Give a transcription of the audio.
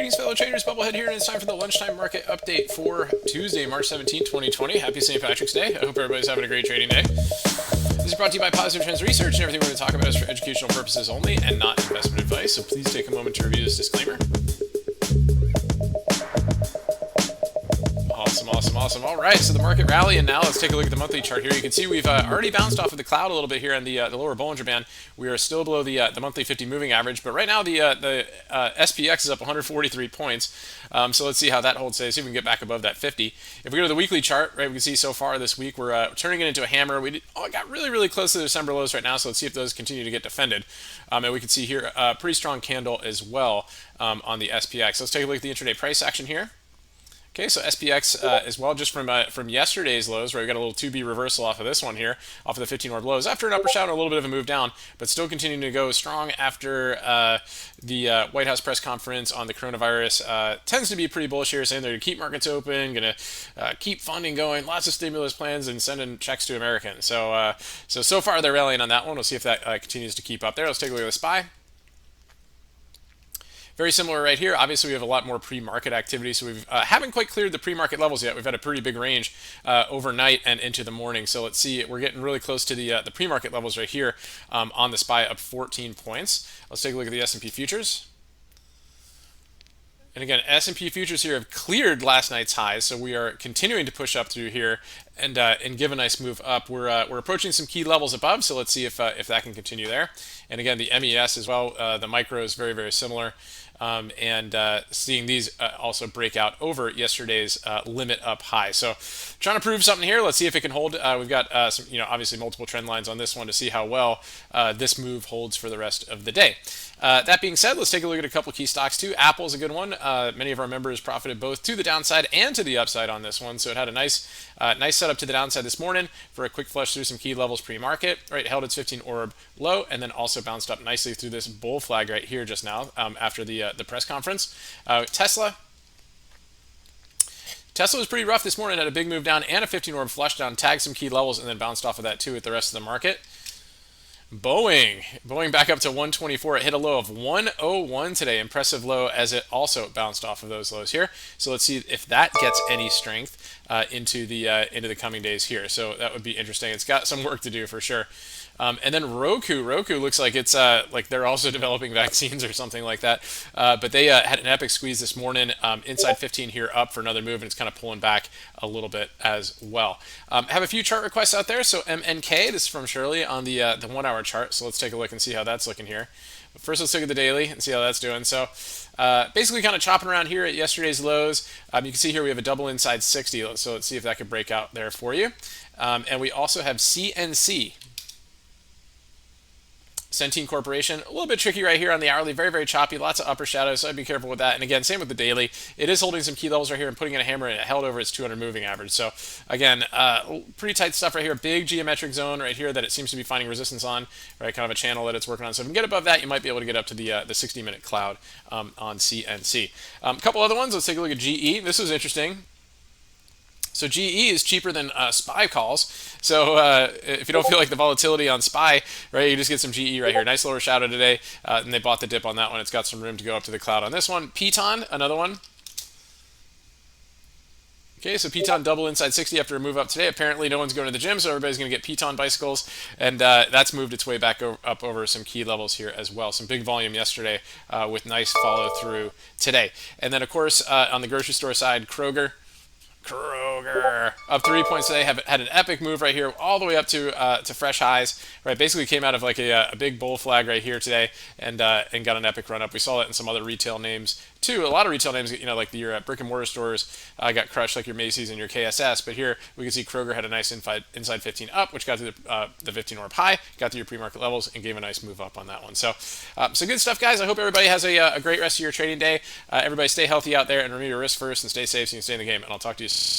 Greetings, fellow traders. Bubblehead here, and it's time for the lunchtime market update for Tuesday, March 17, 2020. Happy St. Patrick's Day. I hope everybody's having a great trading day. This is brought to you by Positive Trends Research, and everything we're going to talk about is for educational purposes only and not investment advice, so please take a moment to review this disclaimer. Awesome. All right, so the market rally, and now let's take a look at the monthly chart here. You can see we've already bounced off of the cloud a little bit here in the lower Bollinger Band. We are still below the monthly 50 moving average, but right now the SPX is up 143 points. So let's see how that holds today. See if we can get back above that 50. If we go to the weekly chart, right, we can see so far this week we're turning it into a hammer. We got really close to the December lows right now, so let's see if those continue to get defended. And we can see here a pretty strong candle as well on the SPX. Let's take a look at the intraday price action here. Okay, so SPX as well, just from yesterday's lows, where we got a little 2B reversal off of this one here, off of the 15-orb lows, after an upper shadow, a little bit of a move down, but still continuing to go strong after the White House press conference on the coronavirus. Tends to be pretty bullish here, saying they're going to keep markets open, going to keep funding going, lots of stimulus plans, and sending checks to Americans. So far they're rallying on that one. We'll see if that continues to keep up there. Let's take a look at the SPY. Very similar right here. Obviously, we have a lot more pre-market activity, so we haven't quite cleared the pre-market levels yet. We've had a pretty big range overnight and into the morning. So let's see. We're getting really close to the pre-market levels right here on the SPY, up 14 points. Let's take a look at the S&P futures. And again, S&P futures here have cleared last night's highs, so we are continuing to push up through here and give a nice move up. We're approaching some key levels above, so let's see if that can continue there. And again, the MES as well, the micro is very similar. Seeing these also break out over yesterday's limit up high. So trying to prove something here. Let's see if it can hold. We've got some, obviously multiple trend lines on this one to see how well this move holds for the rest of the day. That being said, let's take a look at a couple key stocks too. Apple's a good one. Many of our members profited both to the downside and to the upside on this one. So it had a nice setup to the downside this morning for a quick flush through some key levels pre-market. Right, held its 15-orb low and then also bounced up nicely through this bull flag right here just now after the press conference. Tesla was pretty rough this morning, had a big move down and a 15-orb flush down, tagged some key levels, and then bounced off of that too with the rest of the market. Boeing back up to 124. It hit a low of 101 today. Impressive low as it also bounced off of those lows here. So let's see if that gets any strength into the coming days here. So that would be interesting. It's got some work to do for sure. And then Roku looks like it's like they're also developing vaccines or something like that. But they had an epic squeeze this morning, inside 15 here, up for another move, and it's kind of pulling back a little bit as well. Have a few chart requests out there. So MNK, this is from Shirley on the 1 hour chart. So let's take a look and see how that's looking here. But first, let's look at the daily and see how that's doing. So basically kind of chopping around here at yesterday's lows. You can see here we have a double inside 60. So let's see if that could break out there for you. And we also have CNC. Centene Corporation, a little bit tricky right here on the hourly, very choppy, lots of upper shadows, so I'd be careful with that. And again, same with the daily. It is holding some key levels right here and putting in a hammer, and it held over its 200 moving average. So again, pretty tight stuff right here, big geometric zone right here that it seems to be finding resistance on, right, kind of a channel that it's working on. So if you can get above that, you might be able to get up to the 60-minute cloud on CNC. A couple other ones, let's take a look at GE. This was interesting. So GE is cheaper than SPY calls. So if you don't feel like the volatility on SPY, right, you just get some GE right here. Nice lower shadow today, and they bought the dip on that one. It's got some room to go up to the cloud on this one. Piton, another one. Okay, so Piton double inside 60 after a move up today. Apparently no one's going to the gym, so everybody's going to get Piton bicycles, and that's moved its way back up over some key levels here as well. Some big volume yesterday with nice follow through today. And then, of course, on the grocery store side, Kroger up 3 points today. Have had an epic move right here, all the way up to fresh highs. Right, basically came out of like a big bull flag right here today, and got an epic run up. We saw that in some other retail names too. A lot of retail names, like your brick and mortar stores, got crushed, like your Macy's and your KSS. But here we can see Kroger had a nice inside 15 up, which got to the 15-orb high, got to your pre-market levels, and gave a nice move up on that one. So good stuff, guys. I hope everybody has a great rest of your trading day. Everybody stay healthy out there and remove your risk first and stay safe so you can stay in the game. And I'll talk to you soon.